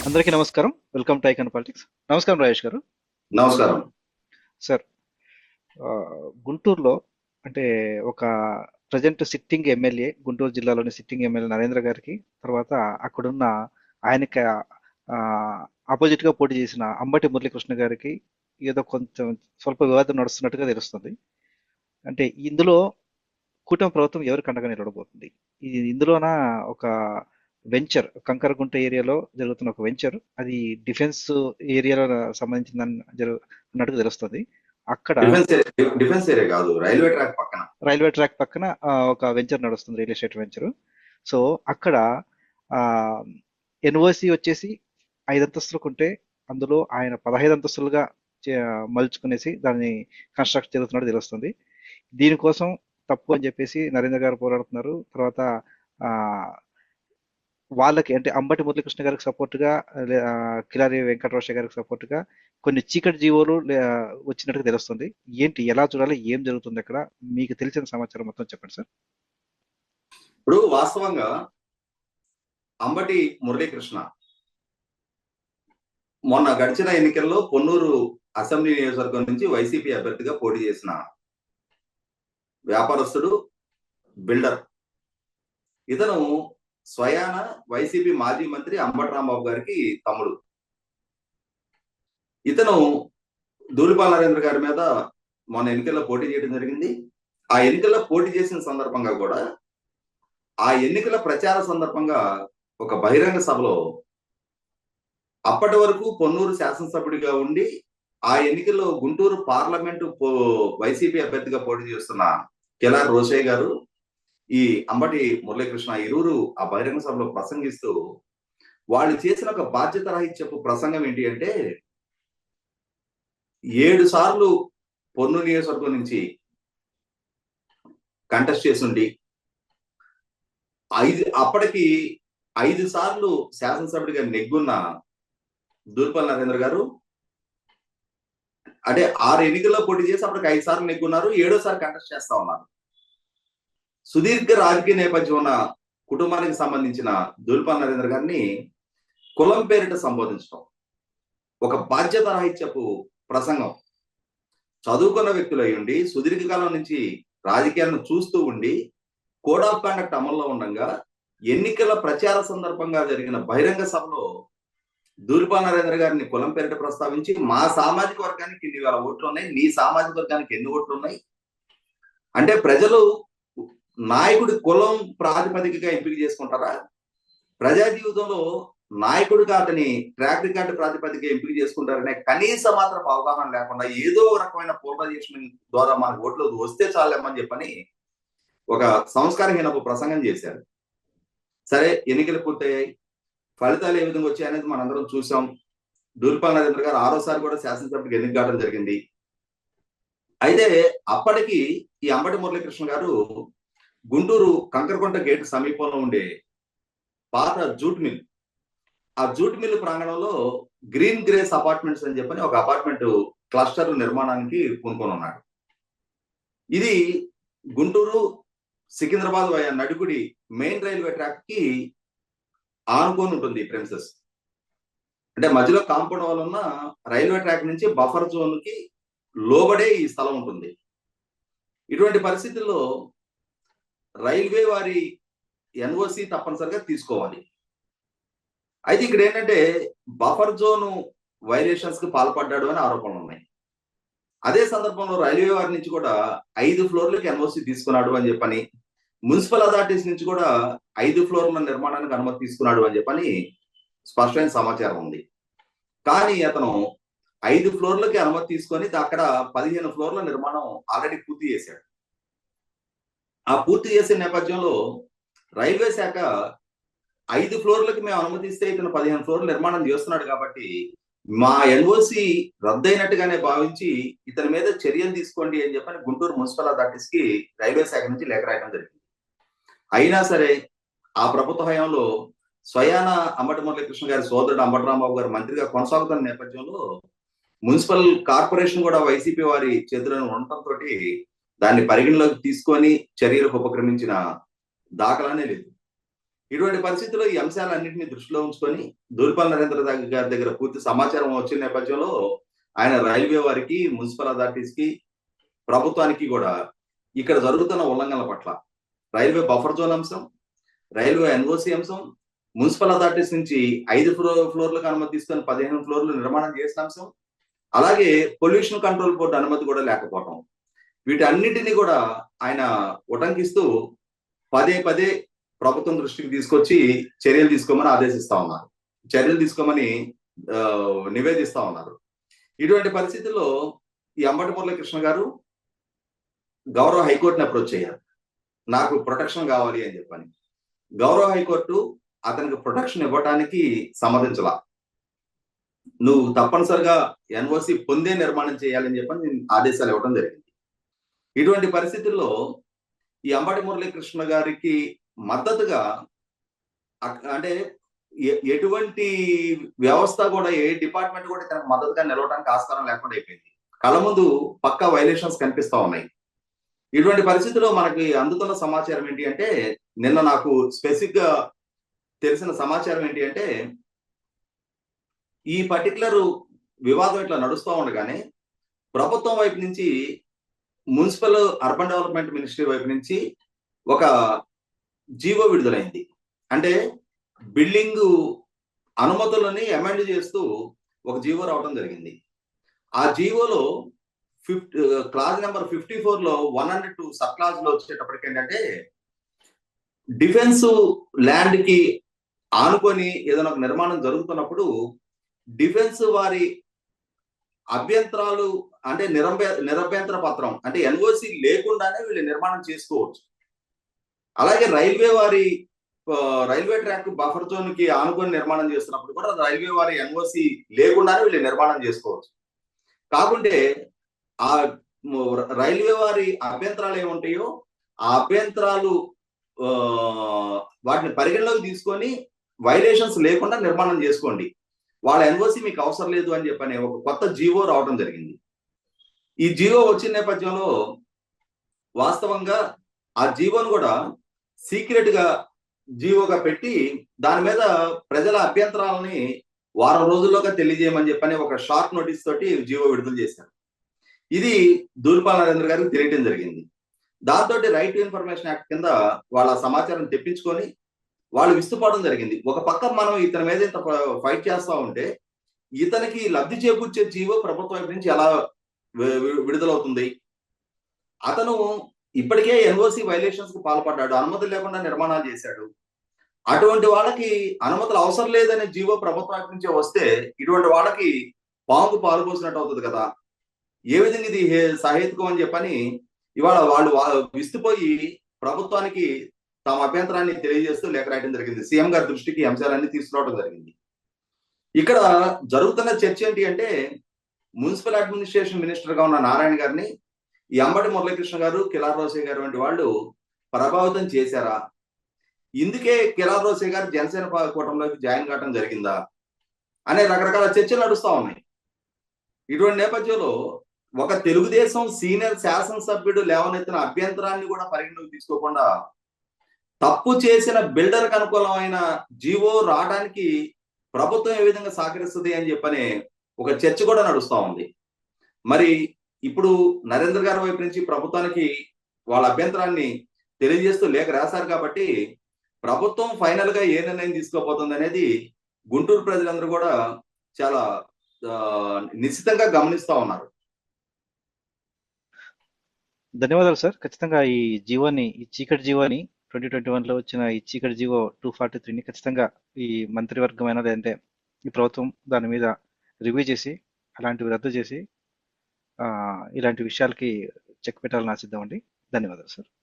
అందరికీ నమస్కారం. Welcome to icon politics. నమస్కారం రాజేష్ గారు. నమస్కారం. సార్, గుంటూరులో అంటే ఒక ప్రజెంట్ సిట్టింగ్ ఎమ్మెల్యే, గుంటూరు జిల్లాలోని సిట్టింగ్ ఎమ్మెల్యే నరేంద్ర గారికి, తర్వాత అక్కడున్న ఆయనకి ఆపోజిట్ గా పోటీ చేసిన అంబటి మురళీకృష్ణ గారికి ఏదో కొంచెం స్వల్ప వివాదం నడుస్తున్నట్టుగా తెలుస్తుంది. అంటే ఇందులో కూటమి ప్రభుత్వం ఎవరికి అండగా నిలబడబోతుంది? ఇందులోన ఒక వెంచర్ కంకరగుంట ఏరియాలో జరుగుతున్న ఒక వెంచర్, అది డిఫెన్స్ ఏరియాలో సంబంధించిందని అన్నట్టుగా తెలుస్తుంది. అక్కడ డిఫెన్స్ ఏరియా కాదు, రైల్వే ట్రాక్ పక్కన. రైల్వే ట్రాక్ పక్కన ఒక వెంచర్ నడుస్తుంది, రియల్ ఎస్టేట్ వెంచర్. సో అక్కడ ఎన్ఓసి వచ్చేసి 5 అంతస్తులకు ఉంటే అందులో ఆయన 15 అంతస్తులుగా మలుచుకునేసి దాన్ని కన్స్ట్రక్ట్ జరుగుతున్నట్టు తెలుస్తుంది. దీనికోసం తప్పు అని చెప్పేసి నరేంద్ర గారు పోరాడుతున్నారు. తర్వాత ఆ, వాళ్ళకి అంటే అంబటి మురళీకృష్ణ గారికి సపోర్ట్ గా, కిలారి వెంకటరోష గారికి సపోర్ట్ గా కొన్ని చీకటి జీవోలు వచ్చినట్టుగా తెలుస్తుంది. ఏంటి, ఎలా చూడాలి, ఏం జరుగుతుంది అక్కడ? మీకు తెలిసిన సమాచారం మొత్తం చెప్పండి సార్. ఇప్పుడు వాస్తవంగా అంబటి మురళీకృష్ణ మొన్న గడిచిన ఎన్నికల్లో పొన్నూరు అసెంబ్లీ నియోజకవర్గం నుంచి వైసీపీ అభ్యర్థిగా పోటీ చేసిన వ్యాపారస్తుడు, బిల్డర్. ఇతను స్వయాన వైసీపీ మాజీ మంత్రి అంబటి రాంబాబు గారికి తమ్ముడు. ఇతను ధూళిపాల నరేంద్ర గారి మీద మొన్న ఎన్నికల్లో పోటీ చేయడం జరిగింది. ఆ ఎన్నికల్లో పోటీ చేసిన సందర్భంగా కూడా, ఆ ఎన్నికల ప్రచార సందర్భంగా ఒక బహిరంగ సభలో అప్పటి వరకు పొన్నూరు శాసనసభ్యుడిగా ఉండి ఆ ఎన్నికల్లో గుంటూరు పార్లమెంటు వైసీపీ అభ్యర్థిగా పోటీ చేస్తున్న కిలారి రోషయ్య గారు, ఈ అంబటి మురళీకృష్ణ ఇరువురు ఆ బహిరంగ సభలో ప్రసంగిస్తూ వాళ్ళు చేసిన ఒక బాధ్యత రాహిత్యపు ప్రసంగం ఏంటి అంటే, 7 సార్లు పొన్నూరు నియోజకవర్గం నుంచి కంటెస్ట్ చేసిండి అప్పటికి 5 సార్లు శాసనసభ్యుడిగా నెగ్గున్న ధూళిపాల నరేంద్ర గారు, అంటే 6 ఎన్నికల్లో పోటీ చేసి అప్పటికి 5 సార్లు నెగ్గున్నారు, 7వసారి కంటెస్ట్ చేస్తా ఉన్నారు. సుదీర్ఘ రాజకీయ నేపథ్యం ఉన్న కుటుంబానికి సంబంధించిన ధూళిపాల నరేంద్ర గారిని కులం పేరిట సంబోధించడం ఒక బాధ్యత రాహిత్యపు ప్రసంగం. చదువుకున్న వ్యక్తులు అయి ఉండి, సుదీర్ఘకాలం నుంచి రాజకీయాలను చూస్తూ ఉండి, కోడ్ ఆఫ్ కండక్ట్ అమల్లో ఉండగా ఎన్నికల ప్రచార సందర్భంగా జరిగిన బహిరంగ సభలో ధూళిపాల నరేంద్ర గారిని కులం పేరిట ప్రస్తావించి, మా సామాజిక వర్గానికి ఇన్ని వేల ఓట్లు ఉన్నాయి, నీ సామాజిక వర్గానికి ఎన్ని ఓట్లు ఉన్నాయి అంటే, ప్రజలు నాయకుడి కులం ప్రాతిపదికగా ఎంపిక చేసుకుంటారా? ప్రజా జీవితంలో నాయకుడిగా అతని ట్రాక్ రికార్డు ప్రాతిపదిక ఎంపిక చేసుకుంటారనే కనీస మాత్రం అవగాహన లేకుండా ఏదో ఒక రకమైన పోలరైజేషన్ ద్వారా మనకు ఓట్లు వస్తే చాలేమని చెప్పని ఒక సంస్కారహీనపు ప్రసంగం చేశారు. సరే, ఎన్నికలు పూర్తయ్యాయి. ఫలితాలు ఏ విధంగా వచ్చాయనేది మనందరం చూసాం. ధూళిపాల నరేంద్ర గారు 6వసారి కూడా శాసనసభ్యుడికి ఎన్నిక కావడం జరిగింది. అయితే అప్పటికి ఈ అంబటి మురళీకృష్ణ గారు గుంటూరు కంకరకొంట గేట్ సమీపంలో ఉండే పాత జూట్ మిల్, ఆ జూట్ మిల్ ప్రాంగణంలో గ్రీన్ గ్రేస్ అపార్ట్మెంట్స్ అని చెప్పని ఒక అపార్ట్మెంట్ క్లస్టర్ నిర్మాణానికి పూనుకొని ఉన్నాడు. ఇది Guntur Secunderabad via Nadikudi main railway track కి ఆనుకొని ఉంటుంది ఈ ప్రెమిసెస్. అంటే మధ్యలో కాంపౌండ్ వాల్ ఉన్న రైల్వే ట్రాక్ నుంచి బఫర్ జోన్ కి లోబడే ఈ స్థలం ఉంటుంది. ఇటువంటి పరిస్థితుల్లో రైల్వే వారి ఎన్ఓసి తప్పనిసరిగా తీసుకోవాలి. అయితే ఇక్కడ ఏంటంటే, బఫర్ జోన్ వైలేషన్స్ కి పాల్పడ్డాడు అని ఆరోపణలు ఉన్నాయి. అదే సందర్భంలో రైల్వే వారి నుంచి కూడా 5 ఫ్లోర్లకు ఎన్ఓసి తీసుకున్నాడు అని చెప్పని, మున్సిపల్ అథారిటీస్ నుంచి కూడా 5 ఫ్లోర్ల నిర్మాణానికి అనుమతి తీసుకున్నాడు అని చెప్పని స్పష్టమైన సమాచారం ఉంది. కానీ అతను 5 ఫ్లోర్లకి అనుమతి తీసుకొని అక్కడ 15 ఫ్లోర్ల నిర్మాణం ఆల్రెడీ పూర్తి చేశాడు. ఆ పూర్తి చేసే నేపథ్యంలో రైల్వే శాఖ 5 ఫ్లోర్లకి మేము అనుమతిస్తే ఇతను 15 ఫ్లోర్ల నిర్మాణం చేస్తున్నాడు కాబట్టి మా ఎన్ఓసి రద్దయినట్టుగానే భావించి ఇతని మీద చర్యలు తీసుకోండి అని చెప్పని గుంటూరు మున్సిపల్ అథారిటీస్ కి రైల్వే శాఖ నుంచి లేఖ రాయడం జరిగింది. అయినా సరే ఆ ప్రభుత్వ హయాంలో స్వయాన అంబటి మురళీకృష్ణ గారి సోదరుడు అంబటి రాంబాబు గారు మంత్రిగా కొనసాగుతున్న నేపథ్యంలో మున్సిపల్ కార్పొరేషన్ కూడా వైసీపీ వారి చేతులను ఉండటంతో దాన్ని పరిగణలోకి తీసుకొని చర్యలకు ఉపక్రమించిన దాఖలానే లేదు. ఇటువంటి పరిస్థితుల్లో ఈ అంశాలన్నింటినీ దృష్టిలో ఉంచుకొని దూలిపాల నరేంద్ర గారి దగ్గర పూర్తి సమాచారం వచ్చిన నేపథ్యంలో ఆయన రైల్వే వారికి, మున్సిపల్ అథారిటీస్ కి, ప్రభుత్వానికి కూడా ఇక్కడ జరుగుతున్న ఉల్లంఘనల పట్ల రైల్వే బఫర్ జోన్ అంశం, రైల్వే ఎన్ఓసి అంశం, మున్సిపల్ అథారిటీస్ నుంచి 5 ఫ్లోర్లకు అనుమతి తీసుకొని 15 ఫ్లోర్లు నిర్మాణం చేసిన అంశం, అలాగే పొల్యూషన్ కంట్రోల్ బోర్డు అనుమతి కూడా లేకపోవటం, వీటన్నిటిని కూడా ఆయన ఉటంకిస్తూ పదే పదే ప్రభుత్వం దృష్టికి తీసుకొచ్చి చర్యలు తీసుకోమని ఆదేశిస్తా ఉన్నారు, చర్యలు తీసుకోమని నివేదిస్తా ఉన్నారు. ఇటువంటి పరిస్థితుల్లో ఈ అంబటి మురళీకృష్ణ గారు గౌరవ హైకోర్టుని అప్రోచ్ అయ్యారు, నాకు ప్రొటెక్షన్ కావాలి అని చెప్పని. గౌరవ హైకోర్టు అతనికి ప్రొటెక్షన్ ఇవ్వడానికి సమ్మతించలా. నువ్వు తప్పనిసరిగా ఎన్ఓసి పొందే నిర్మాణం చేయాలని చెప్పని ఆదేశాలు ఇవ్వడం జరిగింది. ఇటువంటి పరిస్థితుల్లో ఈ అంబటి మురళీకృష్ణ గారికి మద్దతుగా అంటే ఎటువంటి వ్యవస్థ కూడా, ఏ డిపార్ట్మెంట్ కూడా తనకు మద్దతుగా నిలవడానికి ఆస్కారం లేకుండా అయిపోయింది. కళ్ళ ముందు పక్కా వైలేషన్స్ కనిపిస్తా ఉన్నాయి. ఇటువంటి పరిస్థితుల్లో మనకి అందుతున్న సమాచారం ఏంటి అంటే, నిన్న నాకు స్పెసిఫిక్ గా తెలిసిన సమాచారం ఏంటి అంటే, ఈ పర్టికులర్ వివాదం ఇట్లా నడుస్తూ ఉండగానే ప్రభుత్వం వైపు నుంచి, మున్సిపల్ అర్బన్ డెవలప్మెంట్ మినిస్ట్రీ వైపు నుంచి ఒక జీవో విడుదలైంది. అంటే బిల్డింగ్ అనుమతులని అమెండ్ చేస్తూ ఒక జీవో రావడం జరిగింది. ఆ జీవోలో క్లాజ్ నెంబర్ 54 లో 102 సబ్ క్లాజ్ లో వచ్చేటప్పటికి ఏంటంటే, డిఫెన్స్ ల్యాండ్ కి ఆనుకొని ఏదైనా ఒక నిర్మాణం జరుగుతున్నప్పుడు డిఫెన్స్ వారి అభ్యంతరాలు అంటే నిరభ్యంతర పత్రం అంటే ఎన్ఓసి లేకుండానే వీళ్ళు నిర్మాణం చేసుకోవచ్చు. అలాగే రైల్వే ట్రాక్ బఫర్ జోన్ కి ఆనుకొని నిర్మాణం చేస్తున్నప్పుడు కూడా రైల్వే వారి ఎన్ఓసి లేకుండానే వీళ్ళు నిర్మాణం చేసుకోవచ్చు. కాకుంటే ఆ రైల్వే వారి అభ్యంతరాలు ఏముంటాయో ఆ అభ్యంతరాలు వాటిని పరిగణలోకి తీసుకొని వైలేషన్స్ లేకుండా నిర్మాణం చేసుకోండి, వాళ్ళ ఎన్ఓసి మీకు అవసరం లేదు అని చెప్పని ఒక కొత్త జీవో రావడం జరిగింది. ఈ జీవో వచ్చిన నేపథ్యంలో వాస్తవంగా ఆ జీవోను కూడా సీక్రెట్ గా జీవోగా పెట్టి దాని మీద ప్రజల అభ్యంతరాలని వారం రోజుల్లోగా తెలియజేయమని చెప్పని ఒక షార్ట్ నోటీస్ తోటి జీవో విడుదల చేశారు. ఇది దూలిపాల నరేంద్ర గారికి తెలియటం జరిగింది. దాంతో రైట్ టు ఇన్ఫర్మేషన్ యాక్ట్ కింద వాళ్ళ సమాచారం తెప్పించుకొని వాళ్ళు విస్తుపోవడం జరిగింది. ఒక పక్క మనం ఇతని మీద ఇంత ఫైట్ చేస్తా ఉంటే, ఇతనికి లబ్ధి చేకూర్చే జీవో ప్రభుత్వం వైపు నుంచి ఎలా విడుదలవుతుంది? అతను ఇప్పటికే ఎన్ఓసి వైలేషన్స్ కు పాల్పడ్డాడు, అనుమతులు లేకుండా నిర్మాణాలు చేశాడు. అటువంటి వాళ్ళకి అనుమతులు అవసరం లేదనే జీవో ప్రభుత్వం వైపు నుంచే వస్తే, ఇటువంటి వాళ్ళకి పాముకు పాలు పోసినట్టు అవుతుంది కదా. ఏ విధంగా ఇది సహేతుకం అని చెప్పని ఇవాళ వాళ్ళు విస్తుపోయి ప్రభుత్వానికి తమ అభ్యంతరాన్ని తెలియజేస్తూ లేఖ రాయడం జరిగింది. సీఎం గారి దృష్టికి అంశాలన్నీ తీసుకురావడం జరిగింది. ఇక్కడ జరుగుతున్న చర్చ ఏంటి అంటే, మున్సిపల్ అడ్మినిస్ట్రేషన్ మినిస్టర్ గా ఉన్న నారాయణ గారిని ఈ అంబటి మురళీకృష్ణ గారు, కిలార్ రోసే గారు వంటి వాళ్ళు ప్రభావితం చేశారా? ఇందుకే కిలార్ రోసే గారు జనసేన కూటమిలోకి జాయిన్ కావడం జరిగిందా అనే రకరకాల చర్చలు నడుస్తా ఉన్నాయి. ఇటువంటి నేపథ్యంలో ఒక తెలుగుదేశం సీనియర్ శాసనసభ్యుడు లేవనెత్తిన అభ్యంతరాన్ని కూడా పరిగణలోకి తీసుకోకుండా తప్పు చేసిన బిల్డర్కి అనుకూలమైన జీవో రావడానికి ప్రభుత్వం ఏ విధంగా సహకరిస్తుంది అని చెప్పనే ఒక చర్చ కూడా నడుస్తా ఉంది. మరి ఇప్పుడు నరేంద్ర గారి వైపు నుంచి ప్రభుత్వానికి వాళ్ళ అభ్యంతరాన్ని తెలియజేస్తూ లేఖ రాశారు కాబట్టి ప్రభుత్వం ఫైనల్ గా ఏ నిర్ణయం తీసుకోబోతుంది అనేది గుంటూరు ప్రజలందరూ కూడా చాలా నిశ్చితంగా గమనిస్తా ఉన్నారు. ధన్యవాదాలు సార్. ఖచ్చితంగా ఈ చీకటి జీవోని 2021లో వచ్చిన ఈ చీకటి జీవో 243ని ఖచ్చితంగా ఈ మంత్రివర్గం లేదంటే ఈ ప్రభుత్వం దాని మీద రివ్యూ చేసి అలాంటివి రద్దు చేసి ఇలాంటి విషయాలకి చెక్ పెట్టాలని ఆశిద్దామండి. ధన్యవాదాలు సార్.